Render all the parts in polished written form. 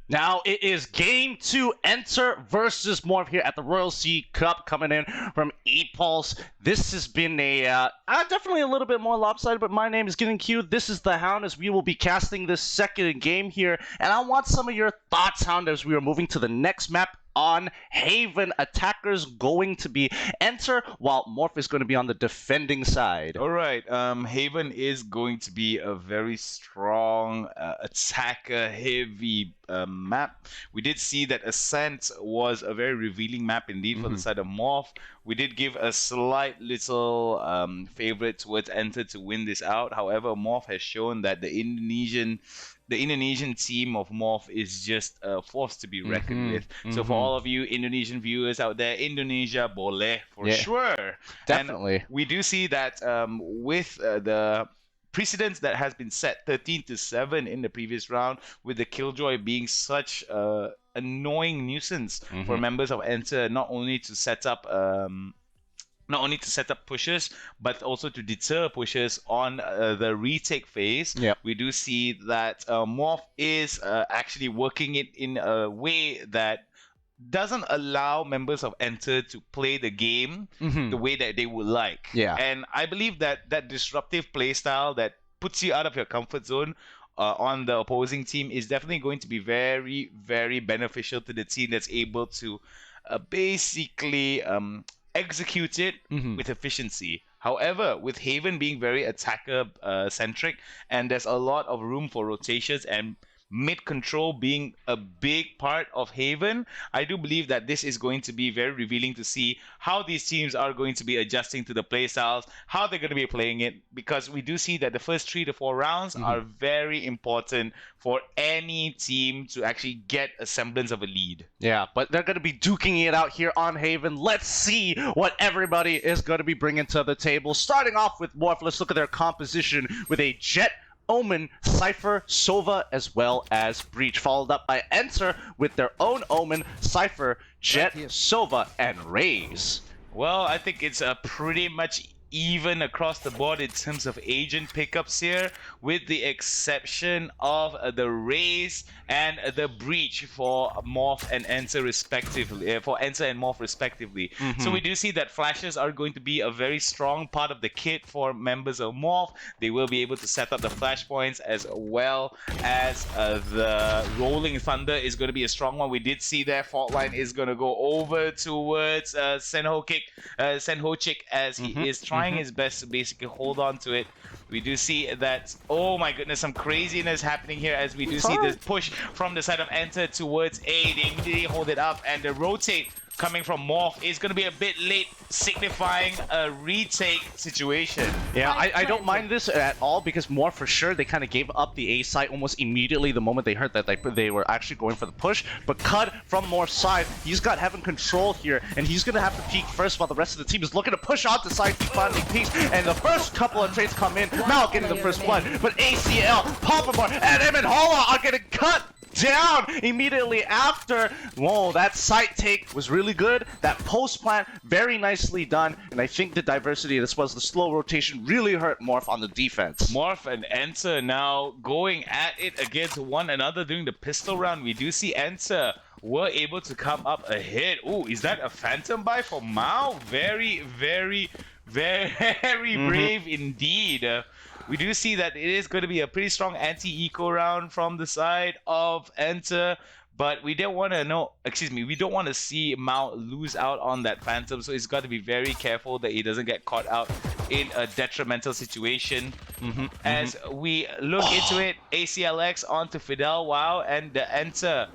Now it is game 2, Enter versus Morph here at the Royal Sea Cup, coming in from Epulze. This has been definitely a little bit more lopsided, but my name is Getting Queued. This is the Hound as we will be casting this second game here, and I want some of your thoughts, Hound, as we are moving to the next map on Haven. Attackers going to be Enter, while Morph is going to be on the defending side. All right, Haven is going to be a very strong attacker-heavy map. We did see that Ascent was a very revealing map indeed for the side of Morph. We did give a slight little favorite towards Enter to win this out. However, Morph has shown that the Indonesian team of Morph is just a force to be reckoned with. So for all of you Indonesian viewers out there, Indonesia boleh for sure. Definitely. And we do see that with the precedence that has been set 13-7 in the previous round, with the Killjoy being such a annoying nuisance for members of Enter, not only to set up pushes, but also to deter pushes on the retake phase. Yep. We do see that Morph is actually working it in a way that doesn't allow members of Enter to play the game the way that they would like. Yeah. And I believe that that disruptive playstyle that puts you out of your comfort zone on the opposing team is definitely going to be very, very beneficial to the team that's able to basically execute it with efficiency. However, with Haven being very attacker centric, and there's a lot of room for rotations and mid control being a big part of Haven, I do believe that this is going to be very revealing to see how these teams are going to be adjusting to the playstyles, how they're going to be playing it, because we do see that the first 3 to 4 rounds are very important for any team to actually get a semblance of a lead. Yeah, but they're going to be duking it out here on Haven. Let's see what everybody is going to be bringing to the table. Starting off with Morph, let's look at their composition with a Jet, Omen, Cypher, Sova, as well as Breach, followed up by Enter with their own Omen, Cypher, Jet, Sova, and Raze. Well, I think it's pretty much even across the board in terms of agent pickups here, with the exception of the Raze and the Breach for Morph and Enter respectively, for Enter and Morph respectively. So we do see that flashes are going to be a very strong part of the kit for members of Morph. They will be able to set up the flashpoints, as well as the Rolling Thunder is going to be a strong one. We did see their fault line is going to go over towards Senho Chick, as he is trying his best to basically hold on to it. We do see that, oh my goodness, some craziness happening here, as we do see this push from the side of Enter towards A. They immediately hold it up, and the rotate coming from Morph is going to be a bit late, signifying a retake situation. Yeah, I don't mind this at all, because Morph, for sure, they kind of gave up the A site almost immediately the moment they heard that they were actually going for the push. But cut from Morph's side, he's got Heaven control here, and he's going to have to peek first while the rest of the team is looking to push onto side. He finally peeks, and the first couple of trades come in. Mal getting the first blood, but ACL, Poppamore, and him and Hola are getting cut down immediately after. Whoa, that site take was really good. That post plant, very nicely done. And I think the diversity, as well as the slow rotation, really hurt Morph on the defense. Morph and Enter now going at it against one another during the pistol round. We do see Enter were able to come up ahead. Oh, is that a phantom buy for Mao? Very, very, very brave indeed. We do see that it is going to be a pretty strong anti-eco round from the side of Enter, but we don't want to we don't want to see Mao lose out on that Phantom, so he's got to be very careful that he doesn't get caught out in a detrimental situation. As we look into it, ACLX onto Fidel, wow, and the Enter.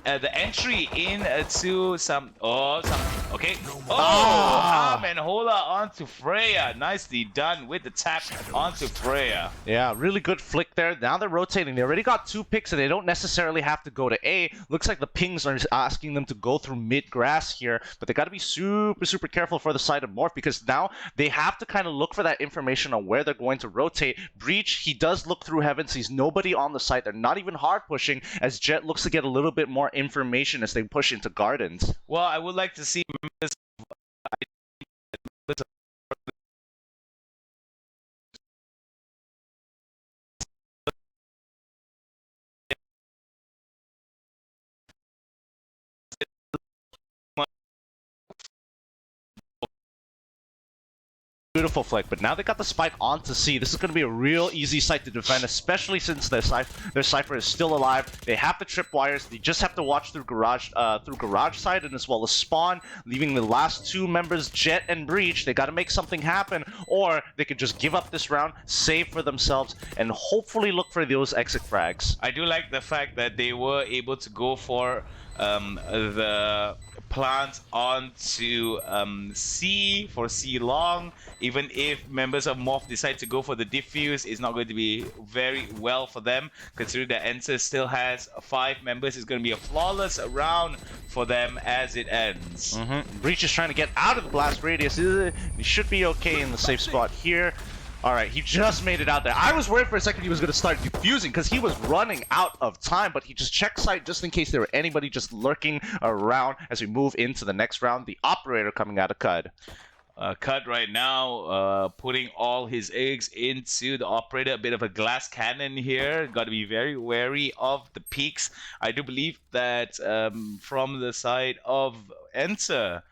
The entry into some okay. Ham and Hola onto Freya. Nicely done with the tap onto Freya. Yeah, really good flick there. Now they're rotating. They already got 2 picks, and they don't necessarily have to go to A. Looks like the pings are asking them to go through mid grass here, but they got to be super, super careful for the side of Morph, because now they have to kind of look for that information on where they're going to rotate. Breach, he does look through Heaven, sees nobody on the site. They're not even hard pushing, as Jet looks to get a little bit more information as they push into Gardens. Well, I would like to see members Beautiful flick, but now they got the spike onto C. This is going to be a real easy site to defend, especially since their Cypher is still alive. They have the tripwires. They just have to watch through garage side and as well as spawn, leaving the last two members, Jet and Breach. They got to make something happen, or they could just give up this round, save for themselves, and hopefully look for those exit frags. I do like the fact that they were able to go for the plant onto C for C long. Even if members of Morph decide to go for the diffuse, it's not going to be very well for them, considering that NTER still has 5 members. It's going to be a flawless round for them as it ends. Breach is trying to get out of the blast radius. He should be okay in the safe spot here. Alright, he just made it out there. I was worried for a second he was going to start defusing because he was running out of time, but he just checked site just in case there were anybody just lurking around as we move into the next round. The operator coming out of Cud. Cud right now putting all his eggs into the operator. A bit of a glass cannon here. Got to be very wary of the peaks. I do believe that from the side of NTER,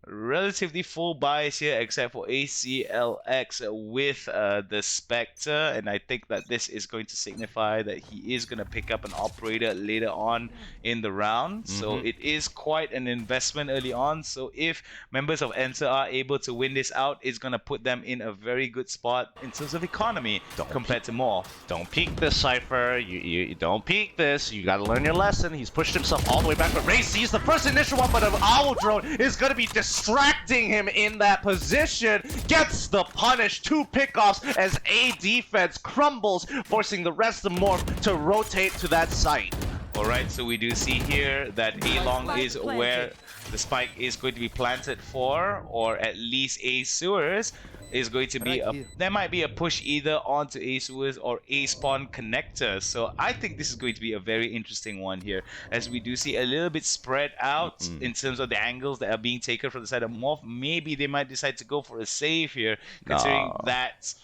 relatively full buys here except for ACLX with the Spectre, and I think that this is going to signify that he is going to pick up an operator later on in the round. So it is quite an investment early on. So if members of NTER are able to win this out, it's going to put them in a very good spot in terms of economy compared to Morph. Don't peek this, Cypher. You don't peek this. You got to learn your lesson. He's pushed himself all the way back, but Ray sees the first initial one, but an Owl Drone is going to be distracting him in that position. Gets the punish. 2 pickoffs as A defense crumbles, forcing the rest of Morph to rotate to that site. Alright, so we do see here that A long is where the spike is going to be planted for, or at least A sewers is going to be there might be a push either onto A sewers or A spawn connector. So I think this is going to be a very interesting one here, as we do see a little bit spread out in terms of the angles that are being taken from the side of Morph. Maybe they might decide to go for a save here, considering that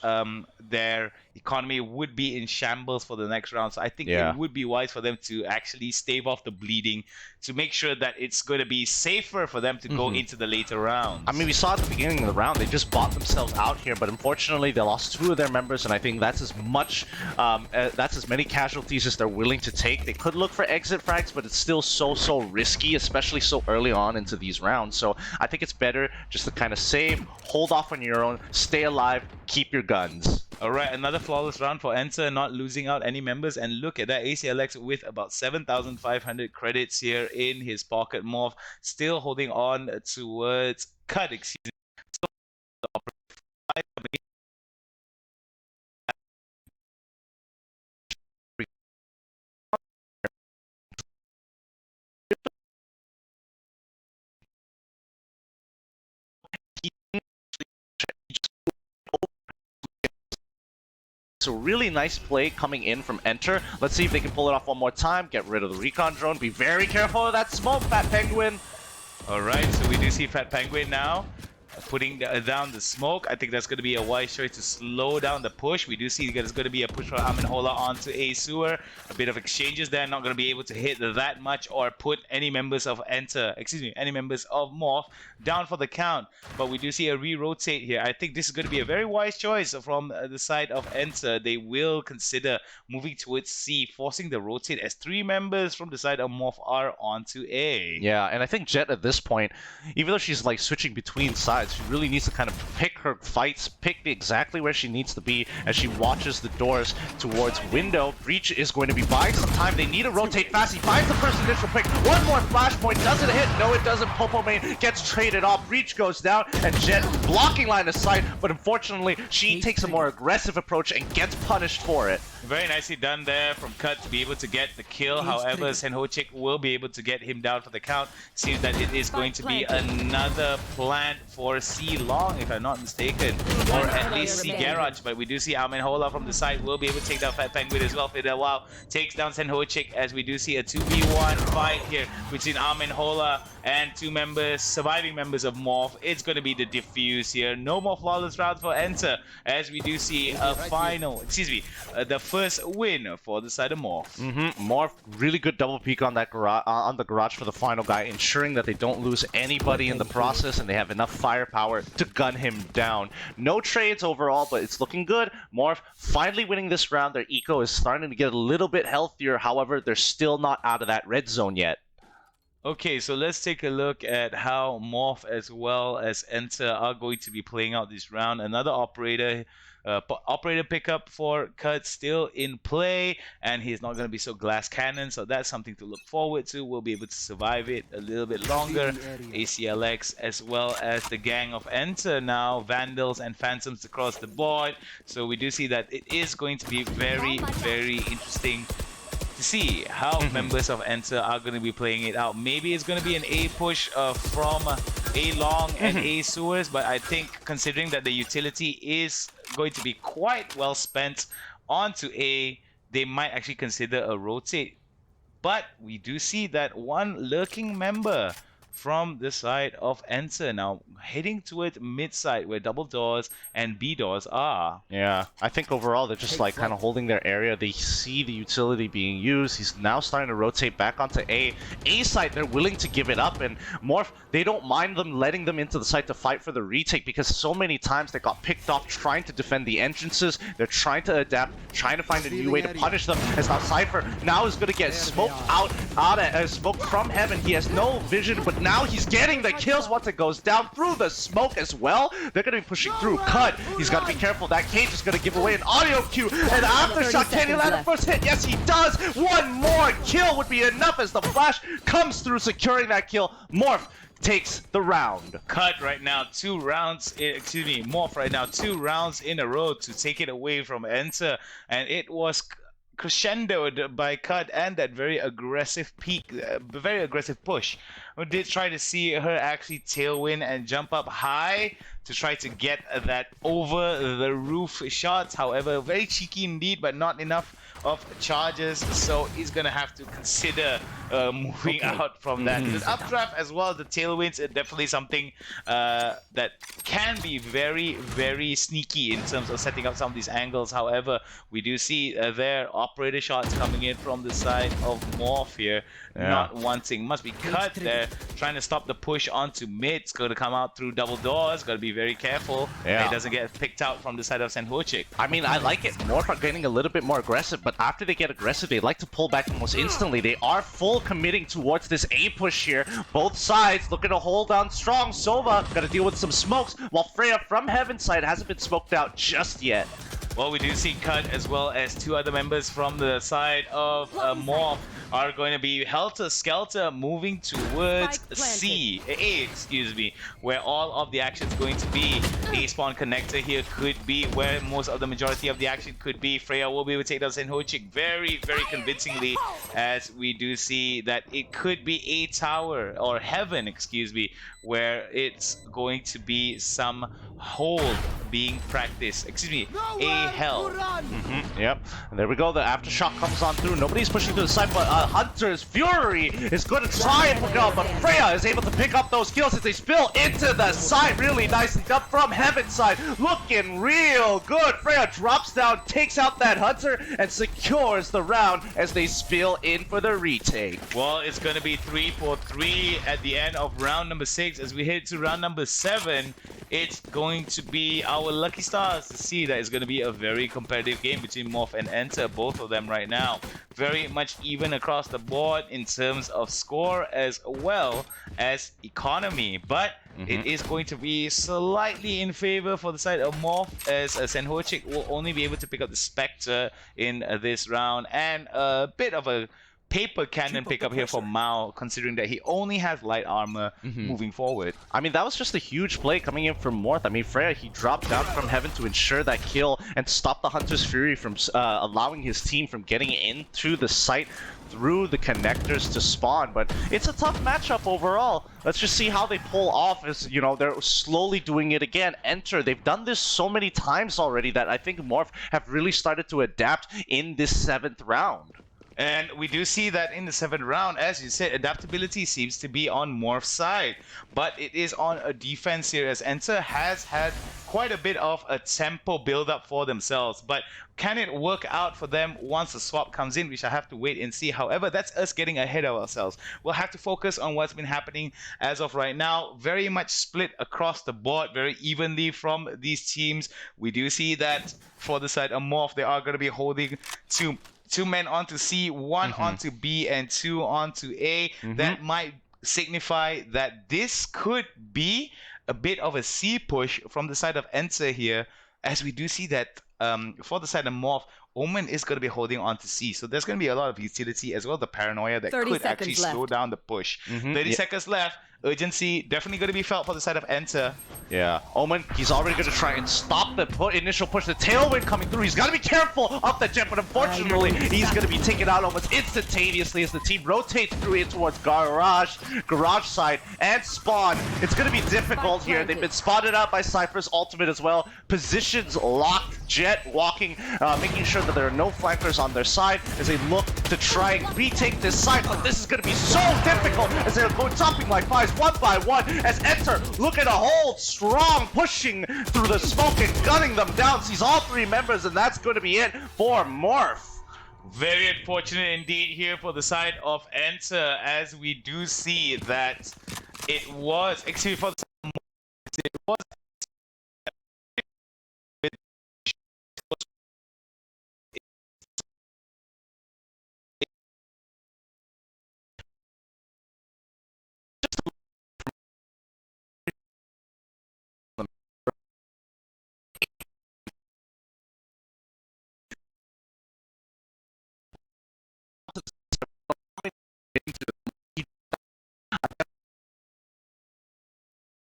their economy would be in shambles for the next round. So I think it would be wise for them to actually stave off the bleeding to make sure that it's going to be safer for them to go into the later rounds. I mean, we saw at the beginning of the round, they just bought themselves out here, but unfortunately they lost 2 of their members, and I think that's as much, that's as many casualties as they're willing to take. They could look for exit frags, but it's still so risky, especially so early on into these rounds. So I think it's better just to kind of save, hold off on your own, stay alive, keep your guns. Alright, another flawless round for NTER, not losing out any members, and look at that, ACLX with about 7,500 credits here in his pocket. Morph still holding on towards Cud, excuse me. So really nice play coming in from NTER. Let's see if they can pull it off one more time. Get rid of the recon drone. Be very careful of that smoke, Fat Penguin. Alright, so we do see Fat Penguin now putting down the smoke. I think that's going to be a wise choice to slow down the push. We do see there's going to be a push for Amenhola onto A sewer. A bit of exchanges there, not going to be able to hit that much or put any members of any members of Morph down for the count. But we do see a re-rotate here. I think this is going to be a very wise choice from the side of NTER. They will consider moving towards C, forcing the rotate as 3 members from the side of Morph are onto A. Yeah, and I think Jet at this point, even though she's like switching between sides, she really needs to kind of pick her fights, pick exactly where she needs to be as she watches the doors towards window. Breach is going to be buying some time. They need to rotate fast. He finds the first initial pick. One more flashpoint. Does it hit? No, it doesn't. Popo main gets traded off. Breach goes down, and Jet blocking line of sight, but unfortunately, she takes a more aggressive approach and gets punished for it. Very nicely done there from Cud to be able to get the kill. However, Senhochik will be able to get him down for the count. Seems that it is going to be another plant for C long, if I'm not mistaken, or at least C garage. But we do see Amenhola from the side will be able to take down Fat Penguin as well. Fidel takes down Senhochik as we do see a 2v1 fight here between Amenhola and 2 surviving members of Morph. It's going to be the diffuse here. No more flawless rounds for NTER as we do see a the first win for the side of Morph. Morph, really good double peek on that on the garage for the final guy, ensuring that they don't lose anybody in the process and they have enough firepower firepower to gun him down. No trades overall, but it's looking good. Morph finally winning this round. Their eco is starting to get a little bit healthier. However, they're still not out of that red zone yet. Okay, so let's take a look at how Morph as well as NTER are going to be playing out this round. Another operator pickup for Cut still in play, and he's not going to be so glass cannon, so that's something to look forward to. We'll be able to survive it a little bit longer. ACLX as well as the gang of NTER now, Vandals and Phantoms across the board. So we do see that it is going to be very, very interesting to see how members of NTER are going to be playing it out. Maybe it's going to be an A push from A long and A sewers, but I think considering that the utility is going to be quite well spent onto A, they might actually consider a rotate. But we do see that one lurking member from the side of NTER now heading towards mid side where double doors and B doors are. Yeah, I think overall they're just like kind of holding their area. They see the utility being used. He's now starting to rotate back onto A. A side, they're willing to give it up, and Morph, they don't mind them letting them into the site to fight for the retake because so many times they got picked off trying to defend the entrances. They're trying to adapt, trying to find a new way to punish them. As now Cypher now is going to get smoked smoked from heaven. He has no vision, but now he's getting the kills once it goes down through the smoke as well. They're going to be pushing through. Cut. He's got to be careful. That cage is going to give away an audio cue. And aftershock, can he land a first hit? Yes, he does. One more kill would be enough as the flash comes through, securing that kill. Morph takes the round. Cut right now, Morph right now, 2 rounds in a row to take it away from NTER, and it was crescendoed by Cut and that very aggressive very aggressive push. We did try to see her actually tailwind and jump up high to try to get that over the roof shots. However, very cheeky indeed, but not enough of charges, so he's gonna have to consider moving out from that. The updraft as well as the tailwinds are definitely something that can be very, very sneaky in terms of setting up some of these angles. However, we do see their operator shots coming in from the side of Morph here, not wanting. Must be Cut there, trying to stop the push onto mid. It's going to come out through double doors. Got to be very careful that it doesn't get picked out from the side of Senhochik. I mean, I like it. Morph are getting a little bit more aggressive, but after they get aggressive, they like to pull back almost instantly. They are full committing towards this A push here. Both sides looking to hold on strong. Sova got to deal with some smokes, while Freya from Heaven's side hasn't been smoked out just yet. Well, we do see Cut as well as 2 other members from the side of Morph are going to be helter-skelter moving towards A, excuse me, where all of the action is going to be. A spawn connector here could be where most of the majority of the action could be. Freya will be able to take down Senhochik very, very convincingly, as we do see that it could be A tower, or Heaven, excuse me, where it's going to be some hold being practiced. Excuse me, A hell. Yep, and there we go. The aftershock comes on through. Nobody's pushing to the side, but Hunter's Fury is going to try and pick it up, but Freya is able to pick up those kills as they spill into the side really nicely up from Heaven's side. Looking real good. Freya drops down, takes out that Hunter, and secures the round as they spill in for the retake. Well, it's going to be 3-4-3 at the end of round number 6. As we head to round number 7, it's going to be our lucky stars to see that it's going to be a very competitive game between Morph and NTER, both of them right now. Very much even across the board in terms of score as well as economy, but it is going to be slightly in favor for the side of Morph, as Senhochik will only be able to pick up the Spectre in this round, and a bit of a paper cannon pickup here for Mao, considering that he only has light armor moving forward. I mean, that was just a huge play coming in from Morph. I mean, Freya, he dropped down from Heaven to ensure that kill and stop the Hunter's Fury from allowing his team from getting into the site through the connectors to spawn. But it's a tough matchup overall. Let's just see how they pull off, as, you know, they're slowly doing it again. NTER, they've done this so many times already that I think Morph have really started to adapt in this 7th round. And we do see that in the 7th round, as you said, adaptability seems to be on Morph's side, but it is on a defense here as NTER has had quite a bit of a tempo build-up for themselves. But can it work out for them once the swap comes in? We shall have to wait and see. However, that's us getting ahead of ourselves. We'll have to focus on what's been happening as of right now. Very much split across the board, very evenly from these teams. We do see that for the side of Morph, they are going to be holding two men onto C, one onto B, and two onto A. That might signify that this could be a bit of a C push from the side of NTER here, as we do see that for the side of Morph, Omen is going to be holding on to C. So there's going to be a lot of utility as well, the paranoia that could actually slow down the push. 30 seconds left. Urgency definitely going to be felt for the side of NTER. Yeah, Omen, he's already going to try and stop the initial push, the tailwind coming through. He's got to be careful of the jet, but unfortunately, he's going to be taken out almost instantaneously as the team rotates through it towards garage side, and spawn. It's going to be difficult here. They've been spotted out by Cypher's ultimate as well. Positions locked, Jet walking, making sure that there are no flankers on their side as they look to try and retake this side, but this is going to be so difficult as they're going jumping like flies one by one as NTER looking to hold strong, pushing through the smoke and gunning them down. Sees all three members, and that's going to be it for Morph. Very unfortunate indeed here for the side of NTER, as we do see that it was actually for the side of Morph, it was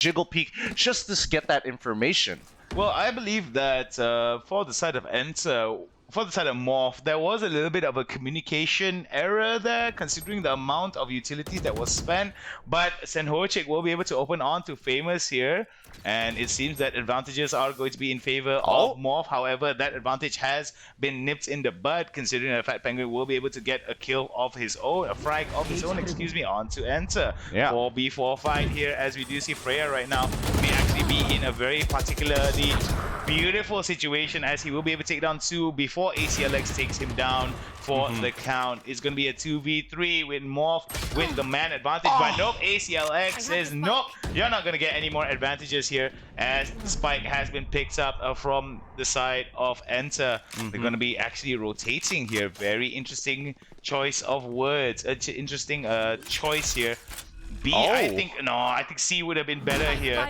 Jiggle peek just to get that information. Well, I believe that for the side of NTER, for the side of Morph, there was a little bit of a communication error there, considering the amount of utilities that was spent. But Senhochik will be able to open on to Famous here, and it seems that advantages are going to be in favor of Morph. However, that advantage has been nipped in the bud, considering that Fat Penguin will be able to get a kill of his own, a frag of his own, onto NTER. Yeah. 4v4 fight here, as we do see Freya right now may actually be in a very particularly beautiful situation, as he will be able to take down 2 before ACLX takes him down for the count. It's going to be a 2v3 with Morph with the man advantage, but nope, ACLX says nope, you're not going to get any more advantages here, as Spike has been picked up from the side of NTER. They're going to be actually rotating here. Very interesting choice of words, interesting choice here. B, I think C would have been better here.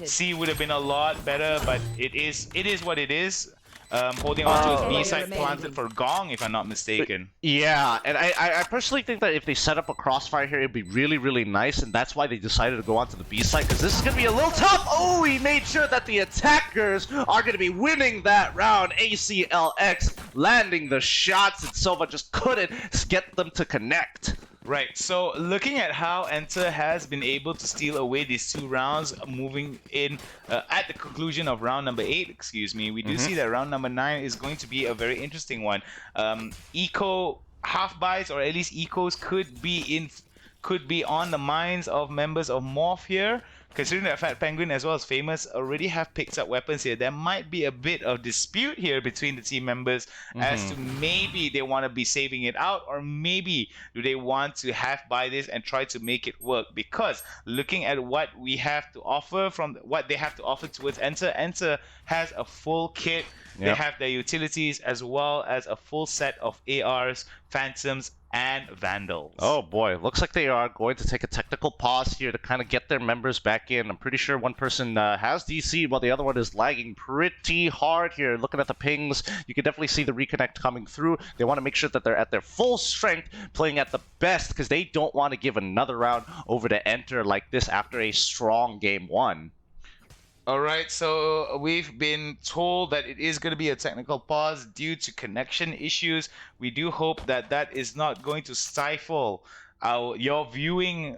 C would have been a lot better, but it is what it is. Holding on to his B side planted for Gong, if I'm not mistaken. Yeah, and I personally think that if they set up a crossfire here, it'd be really, really nice, and that's why they decided to go onto the B side, because this is going to be a little tough. Oh, he made sure that the attackers are going to be winning that round. ACLX landing the shots, and Silva just couldn't get them to connect. Right, so looking at how NTER has been able to steal away these 2 rounds, moving in at the conclusion of round number 8, excuse me, we do see that round number 9 is going to be a very interesting one. Eco half buys, or at least ecos, could be on the minds of members of Morph here. Considering that Fat Penguin as well as Famous already have picked up weapons here, there might be a bit of dispute here between the team members as to maybe they want to be saving it out, or maybe do they want to buy this and try to make it work. Because looking at what we have to offer, from what they have to offer towards NTER has a full kit. They have their utilities as well as a full set of ARs, Phantoms, and Vandals. Oh boy, looks like they are going to take a technical pause here to kind of get their members back in. I'm pretty sure one person has DC while the other one is lagging pretty hard here. Looking at the pings, you can definitely see the reconnect coming through. They want to make sure that they're at their full strength, playing at the best, because they don't want to give another round over to NTER like this after a strong game 1. Alright, so we've been told that it is going to be a technical pause due to connection issues. We do hope that that is not going to stifle your viewing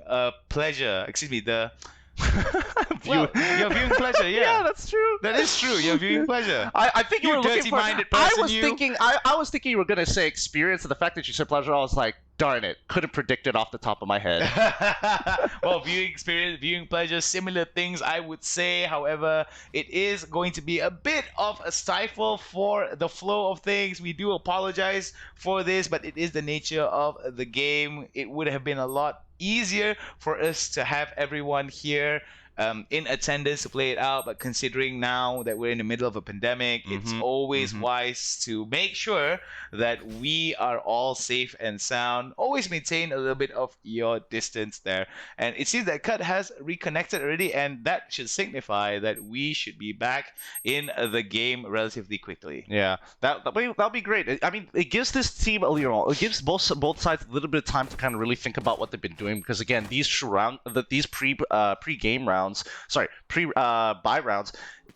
pleasure, Well, your viewing pleasure, yeah. Yeah, that's true. That is true. Your viewing pleasure. I think you You were looking for. dirty-minded I person, was you. thinking. I was thinking you were gonna say experience, and the fact that you said pleasure, I was like, darn it, couldn't predict it off the top of my head. Well, viewing experience, viewing pleasure, similar things I would say. However, it is going to be a bit of a stifle for the flow of things. We do apologize for this, but it is the nature of the game. It would have been a lot easier for us to have everyone here in attendance to play it out, but considering now that we're in the middle of a pandemic, it's always wise to make sure that we are all safe and sound. Always maintain a little bit of your distance there. And it seems that Cut has reconnected already, and that should signify that we should be back in the game relatively quickly. Yeah, that'll be great. I mean, it gives this team it gives both sides a little bit of time to kind of really think about what they've been doing, because again, these pre-game rounds, buy rounds,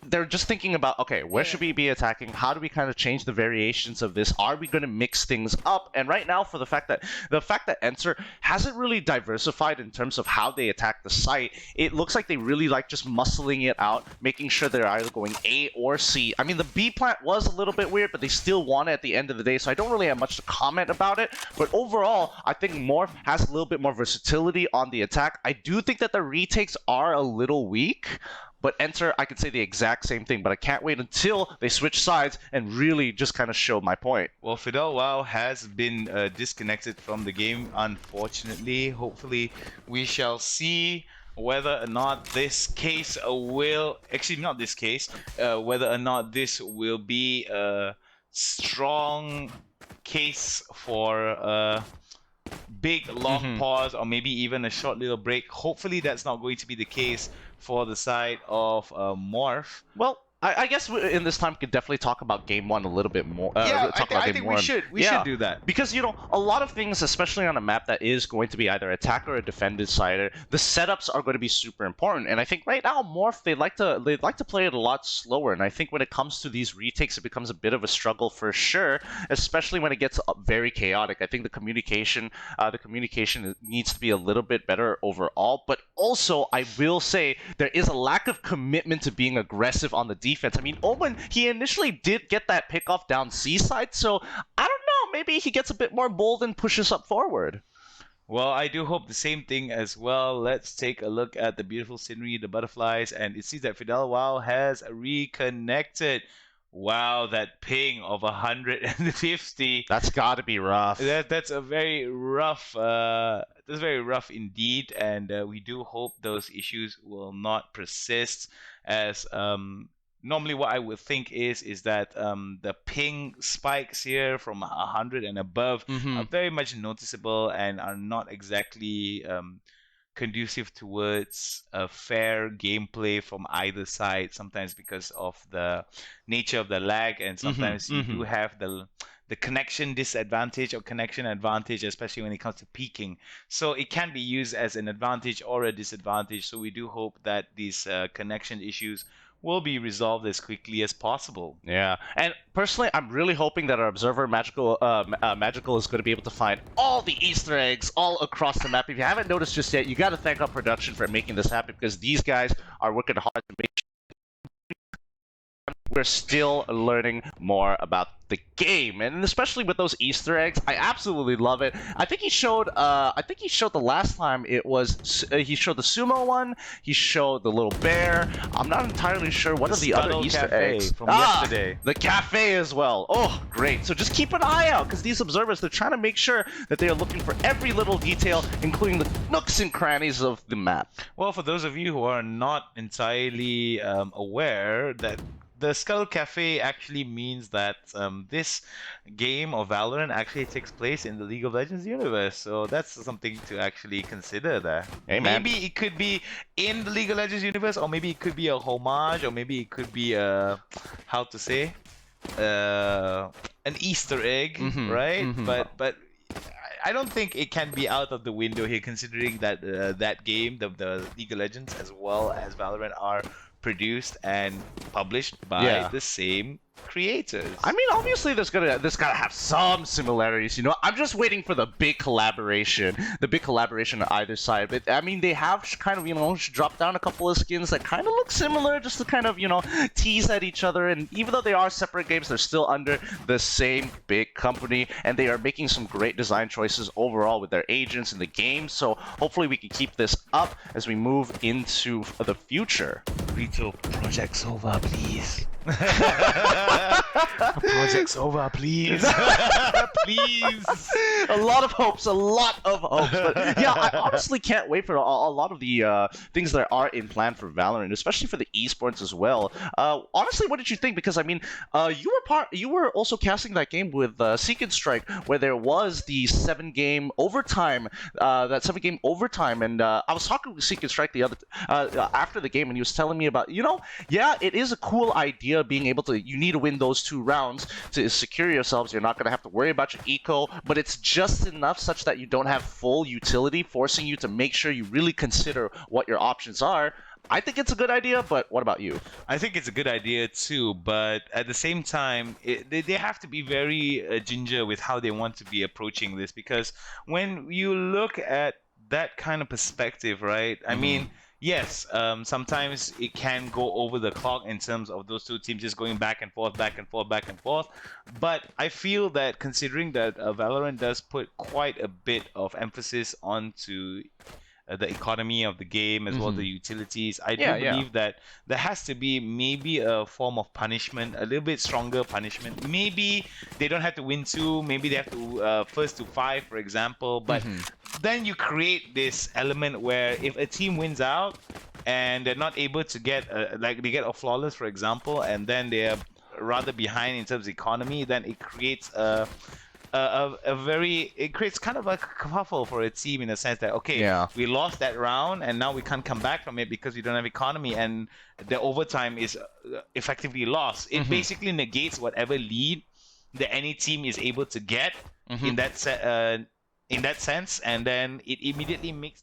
they're just thinking about, okay, where should we be attacking? How do we kind of change the variations of this? Are we going to mix things up? And right now, for the fact that NTER hasn't really diversified in terms of how they attack the site, it looks like they really like just muscling it out, making sure they're either going A or C. I mean, the B plant was a little bit weird, but they still won it at the end of the day, so I don't really have much to comment about it. But overall, I think Morph has a little bit more versatility on the attack. I do think that the retakes are a little weak, but NTER, I could say the exact same thing, but I can't wait until they switch sides and really just kind of show my point. Well, Fidel Wow has been disconnected from the game, unfortunately. Hopefully, we shall see whether or not this case will... Actually, not this case. Whether or not this will be a strong case for a big, long pause, or maybe even a short little break. Hopefully, that's not going to be the case for the side of Morph. Well, I guess in this time we could definitely talk about game one a little bit more. Yeah, I think we should. We should do that. Because, you know, a lot of things, especially on a map that is going to be either attack or a defended side, the setups are going to be super important. And I think right now, Morph, they'd like to play it a lot slower. And I think when it comes to these retakes, it becomes a bit of a struggle for sure, especially when it gets very chaotic. I think the communication needs to be a little bit better overall. But also, I will say there is a lack of commitment to being aggressive on the defense. I mean, Owen, he initially did get that pickoff down C side, so I don't know, maybe he gets a bit more bold and pushes up forward. Well, I do hope the same thing as well. Let's take a look at the beautiful scenery, the butterflies, and it seems that Fidel Wow has reconnected. Wow, that ping of 150. That's got to be rough. That's a very rough. That's very rough indeed, and we do hope those issues will not persist. As normally, what I would think is that the ping spikes here from 100 and above are very much noticeable and are not exactly conducive towards a fair gameplay from either side, sometimes because of the nature of the lag, and sometimes you do have the connection disadvantage or connection advantage, especially when it comes to peaking. So it can be used as an advantage or a disadvantage. So we do hope that these connection issues will be resolved as quickly as possible. Yeah, and personally, I'm really hoping that our observer Magical is going to be able to find all the Easter eggs all across the map. If you haven't noticed just yet, you got to thank our production for making this happen, because these guys are working hard to make sure we're still learning more about the game, and especially with those Easter eggs, I absolutely love it. I think he showed the last time it was he showed the sumo one, he showed the little bear. I'm not entirely sure what are the other Easter eggs from yesterday. The cafe as well. Oh, great. So just keep an eye out, because these observers, they're trying to make sure that they are looking for every little detail, including the nooks and crannies of the map. Well, for those of you who are not entirely aware, that the Skull Cafe actually means that this game of Valorant actually takes place in the League of Legends universe. So that's something to actually consider there. Hey, man. Maybe it could be in the League of Legends universe, or maybe it could be a homage, or maybe it could be a, how to say, an Easter egg, right? But I don't think it can be out of the window here, considering that that game, the League of Legends as well as Valorant, are produced and published by Yeah. the same creators. I mean, obviously, this gotta have some similarities. You know, I'm just waiting for the big collaboration on either side. But I mean, they have kind of dropped down a couple of skins that kind of look similar, just to kind of tease at each other. And even though they are separate games, they're still under the same big company, and they are making some great design choices overall with their agents in the game. So hopefully, we can keep this up as we move into the future. Rito, project's over, please. Project's over, please. Please. A lot of hopes. But yeah, I honestly can't wait for a lot of the things that are in plan for Valorant, especially for the esports as well. Honestly, what did you think? Because I mean, you were also casting that game with Seek and Strike, where there was the 7-game overtime. And I was talking with Seek and Strike the other after the game, and he was telling me about, yeah, it is a cool idea being able to, you need to win those 2 rounds to secure yourselves. You're not going to have to worry about your eco, but it's just enough such that you don't have full utility, forcing you to make sure you really consider what your options are. I think it's a good idea, but what about you? I think it's a good idea too, but at the same time, they have to be very ginger with how they want to be approaching this, because when you look at that kind of perspective, right? I mean, yes, sometimes it can go over the clock in terms of those 2 teams just going back and forth. But I feel that considering that Valorant does put quite a bit of emphasis onto the economy of the game as well as the utilities, I do believe that there has to be maybe a form of punishment, a little bit stronger punishment. Maybe they don't have to win 2, maybe they have to first to 5, for example, but then you create this element where if a team wins out and they're not able to get like they get a flawless, for example, and then they are rather behind in terms of economy, then it creates it creates kind of a kerfuffle for a team, in a sense that, okay, we lost that round and now we can't come back from it because we don't have economy, and the overtime is effectively lost. It basically negates whatever lead that any team is able to get in that sense, and then it immediately makes